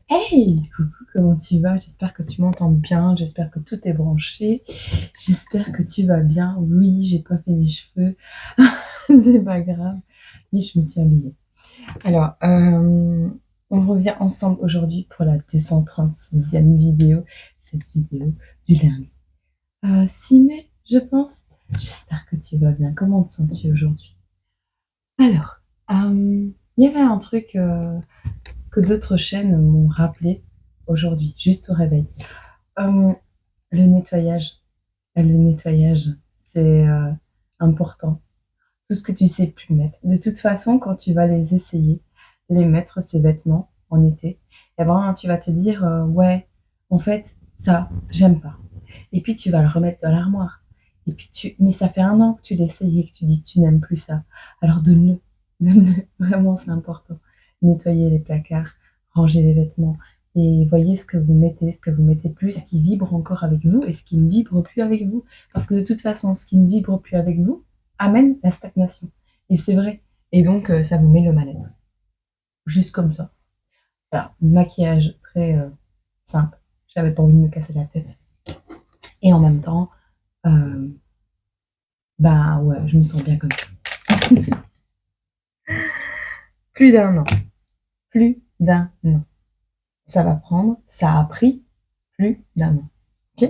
Hey, coucou, comment tu vas? J'espère que tu m'entends bien, j'espère que tout est branché, j'espère que tu vas bien. Oui, j'ai pas fait mes cheveux, c'est pas grave, mais je me suis habillée. Alors, on revient ensemble aujourd'hui pour la 236e vidéo, cette vidéo du lundi. 6 mai, je pense. J'espère que tu vas bien. Comment te sens-tu aujourd'hui? Alors, il y avait un truc que d'autres chaînes m'ont rappelé aujourd'hui, juste au réveil. Euh, le nettoyage. Le nettoyage, c'est important. Tout ce que tu sais plus mettre. De toute façon, quand tu vas les essayer, les mettre, ces vêtements, en été, et ben, tu vas te dire, ouais, en fait, ça, j'aime pas. Et puis, tu vas le remettre dans l'armoire. Et puis, mais ça fait 1 an que tu l'essayes et que tu dis que tu n'aimes plus ça. Alors, donne-le. Donne-le. Vraiment, c'est important. Nettoyer les placards, ranger les vêtements. Et voyez ce que vous mettez plus, ce qui vibre encore avec vous et ce qui ne vibre plus avec vous. Parce que de toute façon, ce qui ne vibre plus avec vous amène la stagnation. Et c'est vrai. Et donc, ça vous met le mal-être. Juste comme ça. Voilà. Maquillage très simple. J'avais pas envie de me casser la tête. Et en même temps, euh, bah ouais, je me sens bien comme ça. Plus d'un an. Plus d'un an. Ça va prendre, ça a pris plus d'un an. Ok.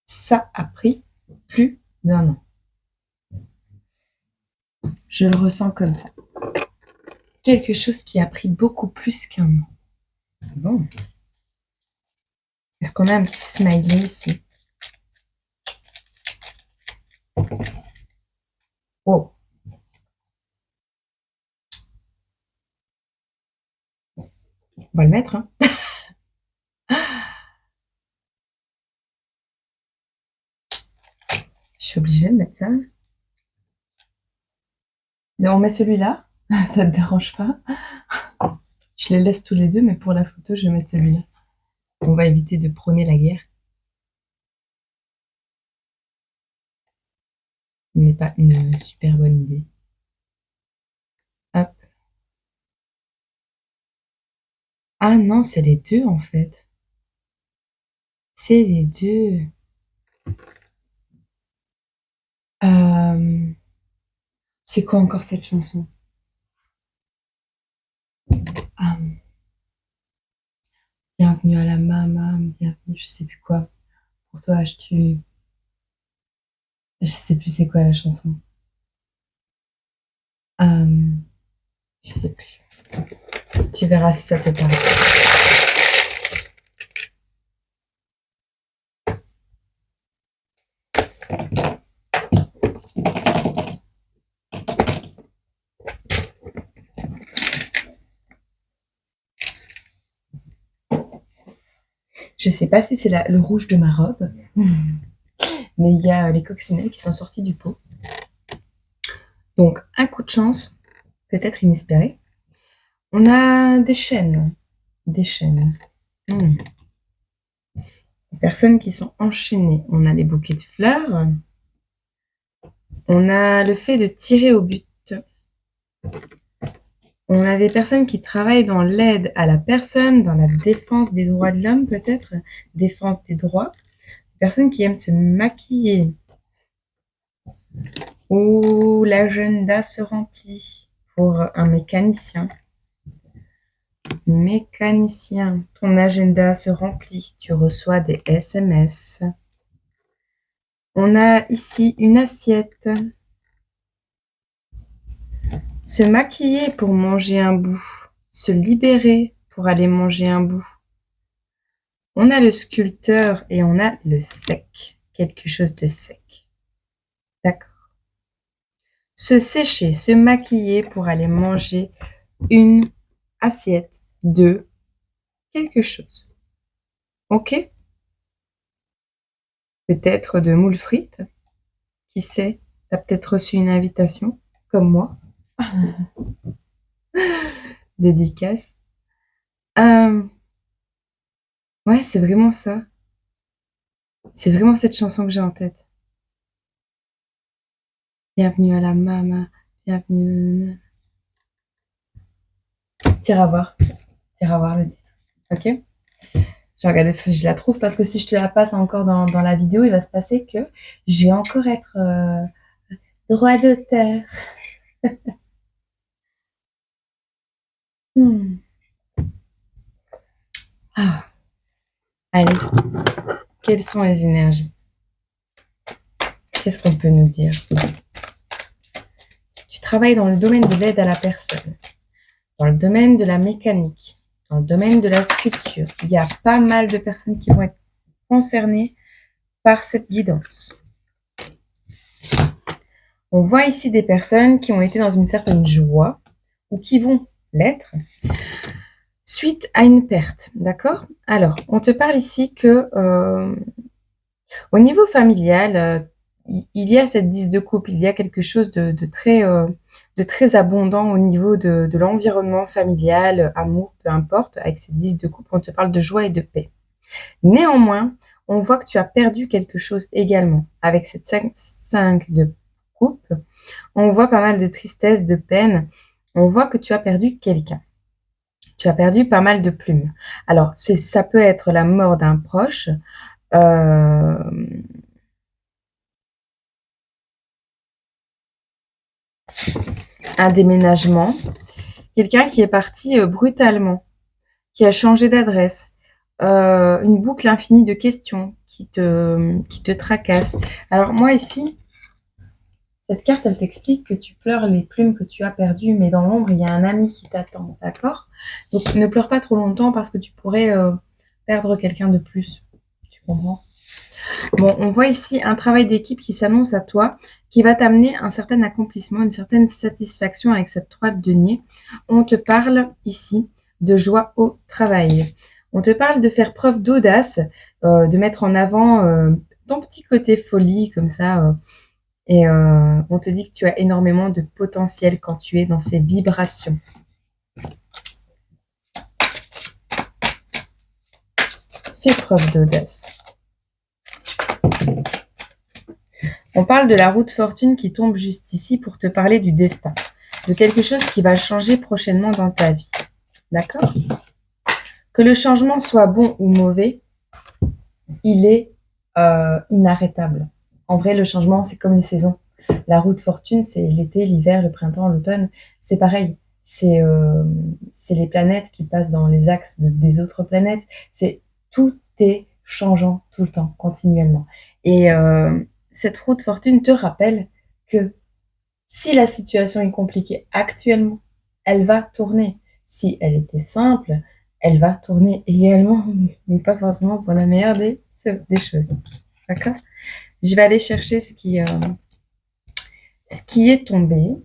Ça a pris plus d'un an. Je le ressens comme ça. Quelque chose qui a pris beaucoup plus qu'un an. Bon. Est-ce qu'on a un petit smiley ici? Oh, on va le mettre, hein. Je suis obligée de mettre ça. Non, on met celui-là. Ça te dérange pas? Je les laisse tous les deux, mais pour la photo, je vais mettre celui-là. On va éviter de prôner la guerre. Ce n'est pas une super bonne idée. Hop. Ah non, c'est les deux en fait. C'est les deux. Euh, c'est quoi encore cette chanson? Ah, bienvenue à la mama, bienvenue, je sais plus quoi. Pour toi, je tue. Je sais plus c'est quoi la chanson. Euh, je sais plus. Tu verras si ça te parle. Je sais pas si c'est le rouge de ma robe, mais il y a les coccinelles qui sont sorties du pot. Donc, un coup de chance, peut-être inespéré. On a des chaînes. Des chaînes. Hmm. Des personnes qui sont enchaînées. On a les bouquets de fleurs. On a le fait de tirer au but. On a des personnes qui travaillent dans l'aide à la personne, dans la défense des droits de l'homme, peut-être. Défense des droits. Des personnes qui aiment se maquiller. Où l'agenda se remplit pour un mécanicien. Mécanicien, ton agenda se remplit, tu reçois des SMS. On a ici une assiette. Se maquiller pour manger un bout. Se libérer pour aller manger un bout. On a le sculpteur et on a le sec. Quelque chose de sec. D'accord. Se sécher, se maquiller pour aller manger une assiette de quelque chose. Ok? Peut-être de moules frites. Qui sait? T'as peut-être reçu une invitation, comme moi. Dédicace. Euh, ouais, c'est vraiment ça. C'est vraiment cette chanson que j'ai en tête. Bienvenue à la mama. Bienvenue. t'iras voir. T'iras voir le titre. Ok? Je vais regarder si je la trouve parce que si je te la passe encore dans la vidéo, il va se passer que je vais encore être droit d'auteur. Hmm. Ah, allez, quelles sont les énergies? Qu'est-ce qu'on peut nous dire? Tu travailles dans le domaine de l'aide à la personne, dans le domaine de la mécanique, dans le domaine de la sculpture. Il y a pas mal de personnes qui vont être concernées par cette guidance. On voit ici des personnes qui ont été dans une certaine joie ou qui vont l'être suite à une perte, d'accord? Alors, on te parle ici que au niveau familial, il y a cette 10 de coupe, il y a quelque chose de très abondant au niveau de l'environnement familial, amour, peu importe. Avec cette 10 de coupe, on te parle de joie et de paix. Néanmoins, on voit que tu as perdu quelque chose également. Avec cette 5 de coupe, on voit pas mal de tristesse, de peine. On voit que tu as perdu quelqu'un. Tu as perdu pas mal de plumes. Alors, ça peut être la mort d'un proche, un déménagement, quelqu'un qui est parti brutalement, qui a changé d'adresse, une boucle infinie de questions qui te tracasse. Alors moi ici, cette carte, elle t'explique que tu pleures les plumes que tu as perdues, mais dans l'ombre, il y a un ami qui t'attend, d'accord? Donc ne pleure pas trop longtemps parce que tu pourrais perdre quelqu'un de plus. Tu comprends? Bon, on voit ici un travail d'équipe qui s'annonce à toi, qui va t'amener un certain accomplissement, une certaine satisfaction avec cette 3 de denier. On te parle ici de joie au travail. On te parle de faire preuve d'audace, de mettre en avant ton petit côté folie comme ça. Et on te dit que tu as énormément de potentiel quand tu es dans ces vibrations. Fais preuve d'audace. On parle de la roue de fortune qui tombe juste ici pour te parler du destin, de quelque chose qui va changer prochainement dans ta vie. D'accord? Que le changement soit bon ou mauvais, il est inarrêtable. En vrai, le changement, c'est comme les saisons. La roue de fortune, c'est l'été, l'hiver, le printemps, l'automne. C'est pareil. C'est les planètes qui passent dans les axes des autres planètes. Tout est changeant tout le temps, continuellement. Et cette roue de fortune te rappelle que si la situation est compliquée actuellement, elle va tourner. Si elle était simple, elle va tourner également, mais pas forcément pour la meilleure des choses. D'accord? Je vais aller chercher ce qui est tombé.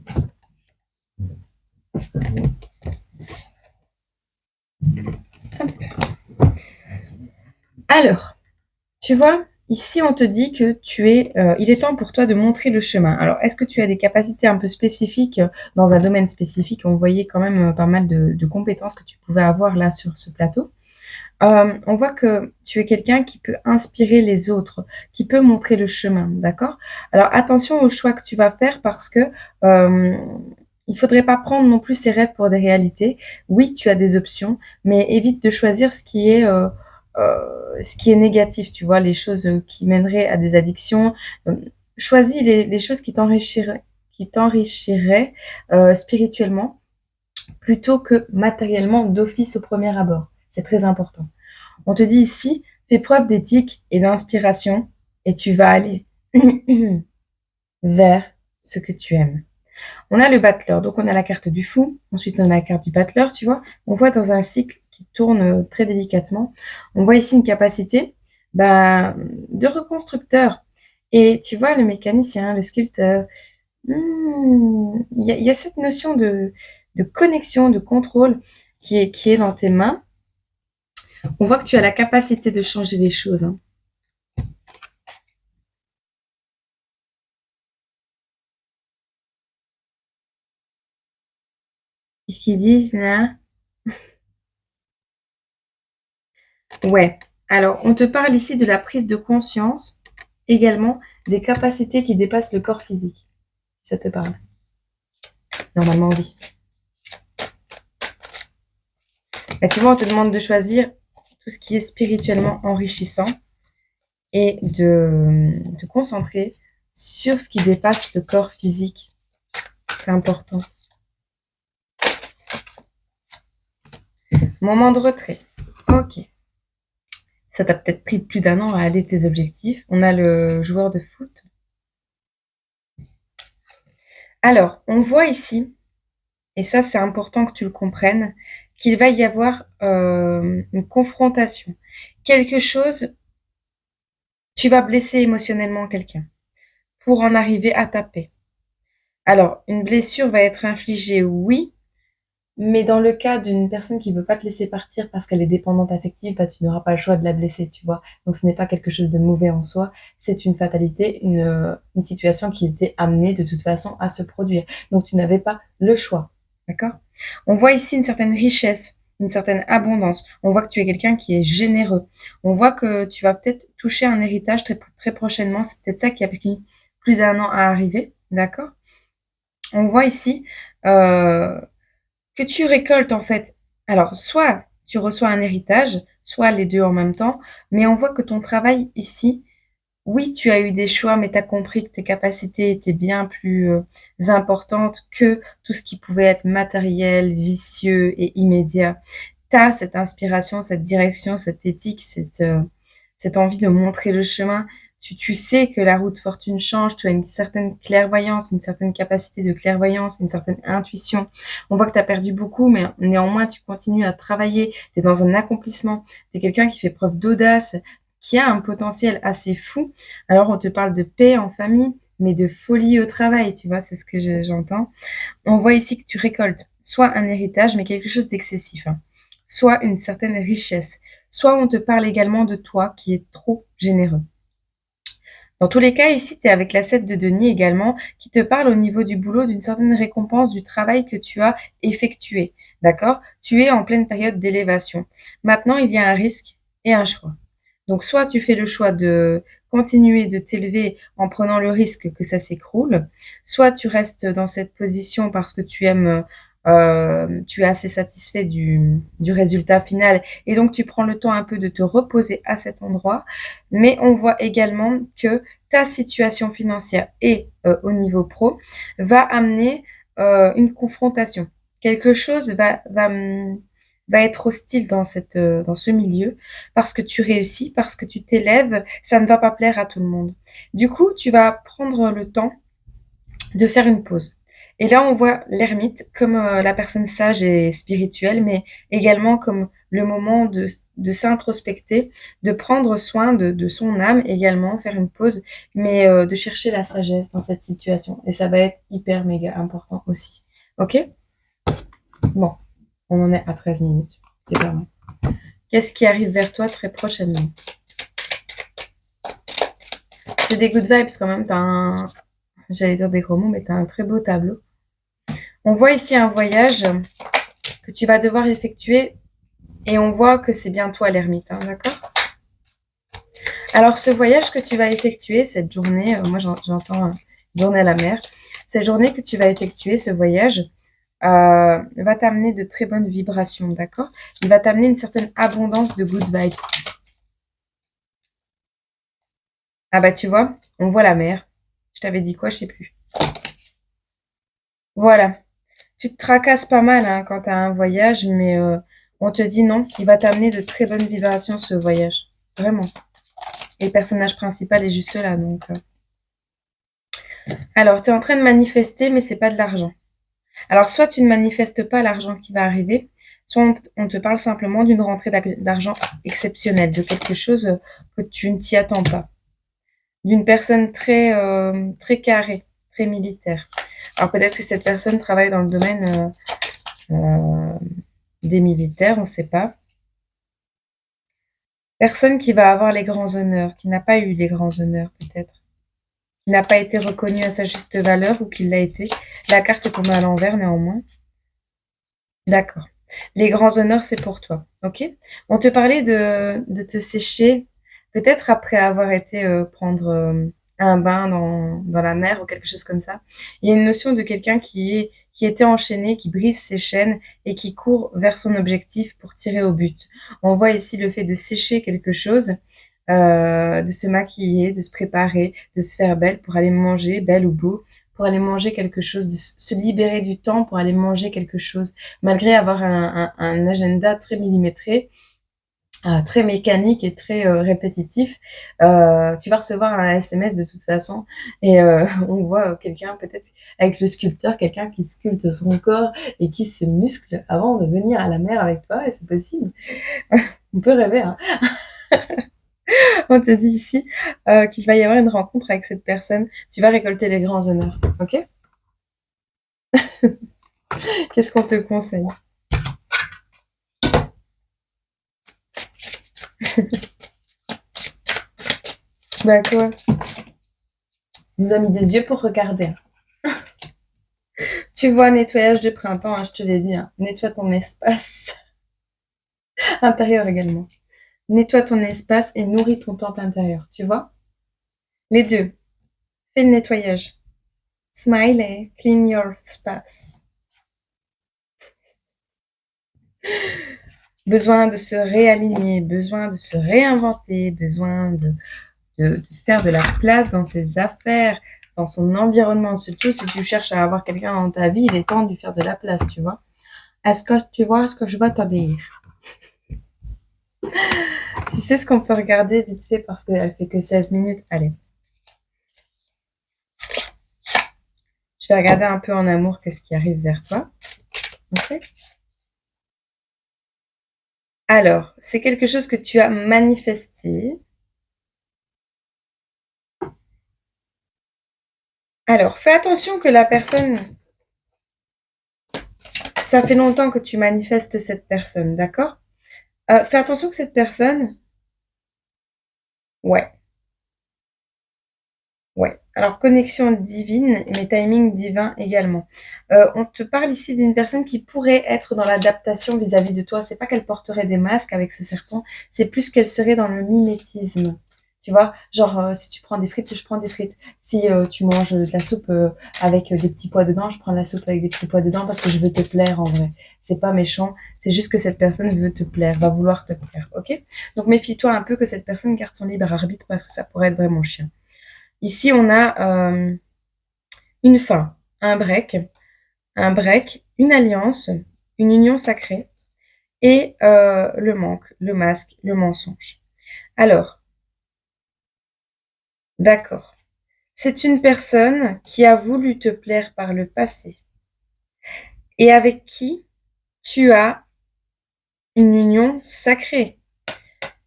Hop. Alors, tu vois, ici on te dit que il est temps pour toi de montrer le chemin. Alors, est-ce que tu as des capacités un peu spécifiques dans un domaine spécifique? On voyait quand même pas mal de compétences que tu pouvais avoir là sur ce plateau. On voit que tu es quelqu'un qui peut inspirer les autres, qui peut montrer le chemin, d'accord? Alors attention aux choix que tu vas faire parce que il faudrait pas prendre non plus ses rêves pour des réalités. Oui, tu as des options, mais évite de choisir ce qui est négatif, tu vois, les choses qui mèneraient à des addictions. Choisis les choses qui t'enrichiraient spirituellement plutôt que matériellement d'office au premier abord. C'est très important. On te dit ici, fais preuve d'éthique et d'inspiration et tu vas aller vers ce que tu aimes. On a le battleur, donc on a la carte du fou, ensuite on a la carte du battleur, tu vois. On voit dans un cycle qui tourne très délicatement, on voit ici une capacité de reconstructeur. Et tu vois, le mécanicien, le sculpteur, il y a cette notion de connexion, de contrôle qui est dans tes mains. On voit que tu as la capacité de changer les choses. Hein. Qu'est-ce qu'ils disent là? Ouais. Alors, on te parle ici de la prise de conscience, également des capacités qui dépassent le corps physique. Si ça te parle. Normalement, oui. Et tu vois, on te demande de choisir tout ce qui est spirituellement enrichissant et de te concentrer sur ce qui dépasse le corps physique. C'est important. Moment de retrait. Ok. Ça t'a peut-être pris plus d'1 an à aller tes objectifs. On a le joueur de foot. Alors, on voit ici, et ça c'est important que tu le comprennes, qu'il va y avoir une confrontation. Quelque chose, tu vas blesser émotionnellement quelqu'un pour en arriver à ta paix. Alors, une blessure va être infligée, oui, mais dans le cas d'une personne qui veut pas te laisser partir parce qu'elle est dépendante affective, bah, tu n'auras pas le choix de la blesser, tu vois. Donc ce n'est pas quelque chose de mauvais en soi, c'est une fatalité, une situation qui était amenée de toute façon à se produire. Donc tu n'avais pas le choix, d'accord? On voit ici une certaine richesse, une certaine abondance. On voit que tu es quelqu'un qui est généreux. On voit que tu vas peut-être toucher un héritage très prochainement. C'est peut-être ça qui a pris plus d'1 an à arriver, d'accord? On voit ici que tu récoltes en fait. Alors, soit tu reçois un héritage, soit les deux en même temps, mais on voit que ton travail ici, oui, tu as eu des choix, mais tu as compris que tes capacités étaient bien plus importantes que tout ce qui pouvait être matériel, vicieux et immédiat. Tu as cette inspiration, cette direction, cette éthique, cette envie de montrer le chemin. Tu sais que la route fortune change, tu as une certaine clairvoyance, une certaine capacité de clairvoyance, une certaine intuition. On voit que tu as perdu beaucoup, mais néanmoins, tu continues à travailler, tu es dans un accomplissement, tu es quelqu'un qui fait preuve d'audace, qui a un potentiel assez fou. Alors, on te parle de paix en famille, mais de folie au travail, tu vois, c'est ce que j'entends. On voit ici que tu récoltes soit un héritage, mais quelque chose d'excessif, hein, soit une certaine richesse, soit on te parle également de toi qui est trop généreux. Dans tous les cas, ici, tu es avec la 7 de denier également, qui te parle au niveau du boulot d'une certaine récompense du travail que tu as effectué. D'accord? Tu es en pleine période d'élévation. Maintenant, il y a un risque et un choix. Donc, soit tu fais le choix de continuer de t'élever en prenant le risque que ça s'écroule, soit tu restes dans cette position parce que tu aimes, tu es assez satisfait du résultat final et donc tu prends le temps un peu de te reposer à cet endroit. Mais on voit également que ta situation financière et au niveau pro va amener une confrontation. Quelque chose va être hostile dans ce milieu parce que tu réussis, parce que tu t'élèves, ça ne va pas plaire à tout le monde. Du coup, tu vas prendre le temps de faire une pause. Et là, on voit l'ermite comme la personne sage et spirituelle, mais également comme le moment de s'introspecter, de prendre soin de son âme également, faire une pause, mais de chercher la sagesse dans cette situation. Et ça va être hyper méga important aussi. Ok? Bon, on en est à 13 minutes. C'est pas mal. Qu'est-ce qui arrive vers toi très prochainement? C'est des good vibes quand même. J'allais dire des gros mots, mais tu as un très beau tableau. On voit ici un voyage que tu vas devoir effectuer et on voit que c'est bien toi l'ermite, hein, d'accord? Alors ce voyage que tu vas effectuer, cette journée, moi j'entends journée à la mer, cette journée que tu vas effectuer, ce voyage, va t'amener de très bonnes vibrations, d'accord? Il va t'amener une certaine abondance de good vibes. Ah bah tu vois, on voit la mer. Je t'avais dit quoi, je sais plus. Voilà. Tu te tracasses pas mal hein, quand tu as un voyage, mais on te dit non, il va t'amener de très bonnes vibrations ce voyage. Vraiment. Et le personnage principal est juste là, donc. Alors, tu es en train de manifester, mais c'est pas de l'argent. Alors, soit tu ne manifestes pas l'argent qui va arriver, soit on te parle simplement d'une rentrée d'argent exceptionnelle, de quelque chose que tu ne t'y attends pas. D'une personne très carrée, très militaire. Alors, peut-être que cette personne travaille dans le domaine des militaires, on ne sait pas. Personne qui va avoir les grands honneurs, qui n'a pas eu les grands honneurs peut-être, qui n'a pas été reconnu à sa juste valeur ou qui l'a été. La carte est tombée à l'envers néanmoins. D'accord. Les grands honneurs, c'est pour toi, ok? On te parlait de te sécher, peut-être après avoir été prendre un bain dans la mer ou quelque chose comme ça. Il y a une notion de quelqu'un qui était enchaîné, qui brise ses chaînes et qui court vers son objectif pour tirer au but. On voit ici le fait de sécher quelque chose, de se maquiller, de se préparer, de se faire belle pour aller manger, belle ou beau, pour aller manger quelque chose, de se libérer du temps pour aller manger quelque chose, malgré avoir un agenda très millimétré, très mécanique et très répétitif. Tu vas recevoir un SMS de toute façon et on voit quelqu'un peut-être avec le sculpteur, quelqu'un qui sculpte son corps et qui se muscle avant de venir à la mer avec toi et c'est possible. On peut rêver, hein. On te dit ici qu'il va y avoir une rencontre avec cette personne. Tu vas récolter les grands honneurs, ok? Qu'est-ce qu'on te conseille? Bah quoi? Il nous a mis des yeux pour regarder. Tu vois, nettoyage de printemps, hein, je te l'ai dit, hein. Nettoie ton espace intérieur également. Nettoie ton espace et nourris ton temple intérieur, tu vois? Les deux. Fais le nettoyage. Smiley, clean your space. Besoin de se réaligner, besoin de se réinventer, besoin de faire de la place dans ses affaires, dans son environnement. Surtout si tu cherches à avoir quelqu'un dans ta vie, il est temps de lui faire de la place, tu vois? Est-ce que tu vois ce que je veux te dire? Tu sais ce qu'on peut regarder vite fait parce qu'elle fait que 16 minutes. Allez. Je vais regarder un peu en amour qu'est-ce qui arrive vers toi. Ok? Alors, c'est quelque chose que tu as manifesté. Alors, fais attention que la personne, ça fait longtemps que tu manifestes cette personne, d'accord? Fais attention que cette personne, ouais, ouais. Alors, connexion divine, mais timing divin également. On te parle ici d'une personne qui pourrait être dans l'adaptation vis-à-vis de toi. C'est pas qu'elle porterait des masques avec ce serpent, c'est plus qu'elle serait dans le mimétisme. Tu vois, genre si tu prends des frites, je prends des frites. Si tu manges de la soupe avec des petits pois dedans, je prends la soupe avec des petits pois dedans parce que je veux te plaire en vrai. C'est pas méchant, c'est juste que cette personne veut te plaire, va vouloir te plaire, ok? Donc méfie-toi un peu que cette personne garde son libre arbitre parce que ça pourrait être vraiment chiant. Ici, on a une fin, un break, une alliance, une union sacrée et le manque, le masque, le mensonge. Alors, d'accord. C'est une personne qui a voulu te plaire par le passé et avec qui tu as une union sacrée.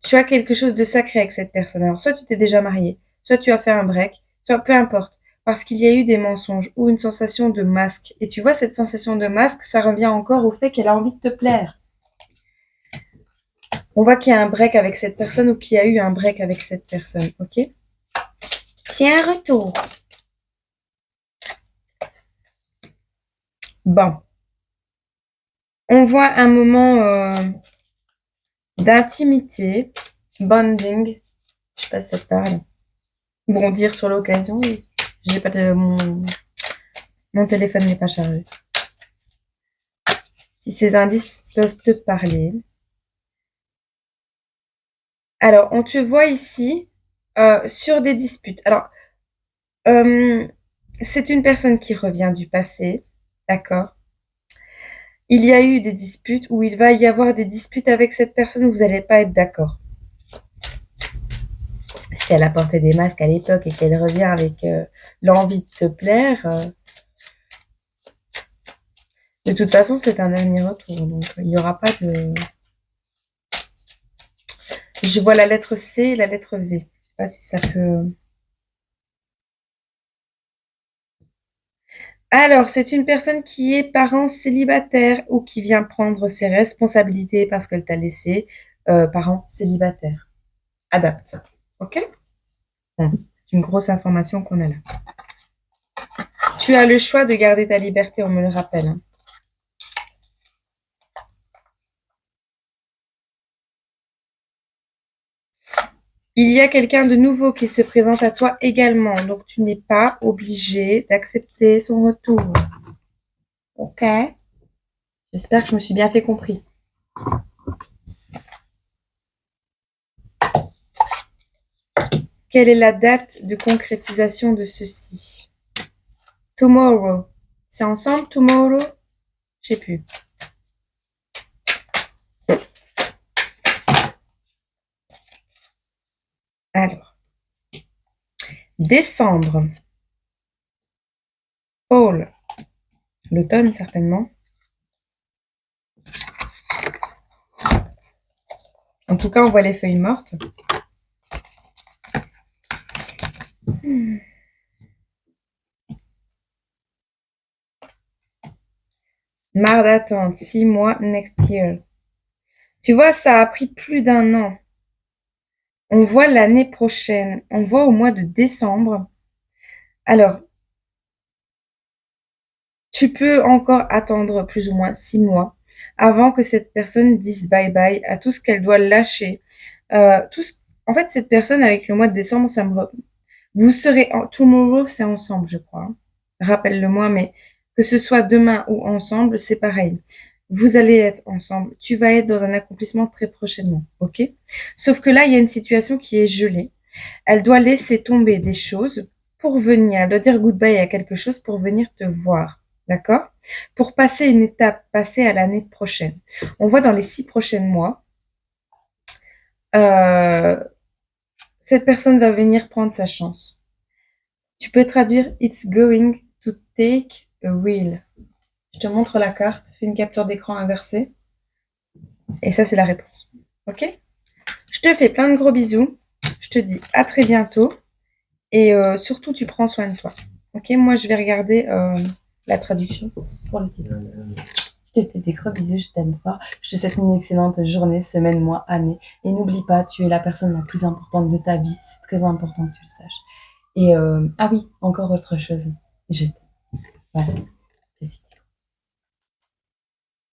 Tu as quelque chose de sacré avec cette personne. Alors, soit tu t'es déjà marié, soit tu as fait un break, soit peu importe. Parce qu'il y a eu des mensonges ou une sensation de masque. Et tu vois, cette sensation de masque, ça revient encore au fait qu'elle a envie de te plaire. On voit qu'il y a un break avec cette personne ou qu'il y a eu un break avec cette personne, ok? C'est un retour. Bon. On voit un moment d'intimité, bonding. Je sais pas si ça te parle. Bondir sur l'occasion. Oui. J'ai pas de mon téléphone n'est pas chargé. Si ces indices peuvent te parler. Alors, on te voit ici sur des disputes. Alors, c'est une personne qui revient du passé, d'accord? Il y a eu des disputes ou il va y avoir des disputes avec cette personne où vous n'allez pas être d'accord. Si elle a porté des masques à l'époque et qu'elle revient avec l'envie de te plaire, de toute façon, c'est un dernier retour. Donc, il n'y aura pas de... Je vois la lettre C et la lettre V. Je ne sais pas si ça peut... Alors, c'est une personne qui est parent célibataire ou qui vient prendre ses responsabilités parce qu'elle t'a laissé parent célibataire. Adapte. Ok? Bon, c'est une grosse information qu'on a là. Tu as le choix de garder ta liberté, on me le rappelle, hein. Il y a quelqu'un de nouveau qui se présente à toi également, donc tu n'es pas obligé d'accepter son retour. Ok? J'espère que je me suis bien fait compris. Quelle est la date de concrétisation de ceci? Tomorrow. C'est ensemble, tomorrow? Je sais plus. Alors. Décembre. Fall. L'automne, certainement. En tout cas, on voit les feuilles mortes. Marre d'attendre. 6 mois, next year. Tu vois, ça a pris plus d'1 an. On voit l'année prochaine. On voit au mois de décembre. Alors, tu peux encore attendre plus ou moins 6 mois avant que cette personne dise bye bye à tout ce qu'elle doit lâcher. En fait, cette personne, avec le mois de décembre, vous serez tomorrow, c'est ensemble, je crois. Rappelle-le-moi, mais que ce soit demain ou ensemble, c'est pareil. Vous allez être ensemble. Tu vas être dans un accomplissement très prochainement, ok? Sauf que là, il y a une situation qui est gelée. Elle doit laisser tomber des choses pour venir. Elle doit dire goodbye à quelque chose pour venir te voir, d'accord? Pour passer une étape, passer à l'année prochaine. On voit dans les 6 prochains mois, cette personne va venir prendre sa chance. Tu peux traduire It's going to take a wheel. Je te montre la carte, fais une capture d'écran inversée. Et ça, c'est la réponse. Ok? Je te fais plein de gros bisous. Je te dis à très bientôt. Et surtout, tu prends soin de toi. Ok? Moi, je vais regarder la traduction pour le titre. Je te fais des gros bisous, je t'aime fort. Je te souhaite une excellente journée, semaine, mois, année. Et n'oublie pas, tu es la personne la plus importante de ta vie. C'est très important que tu le saches. Et ah oui, encore autre chose. Je t'aime. Voilà.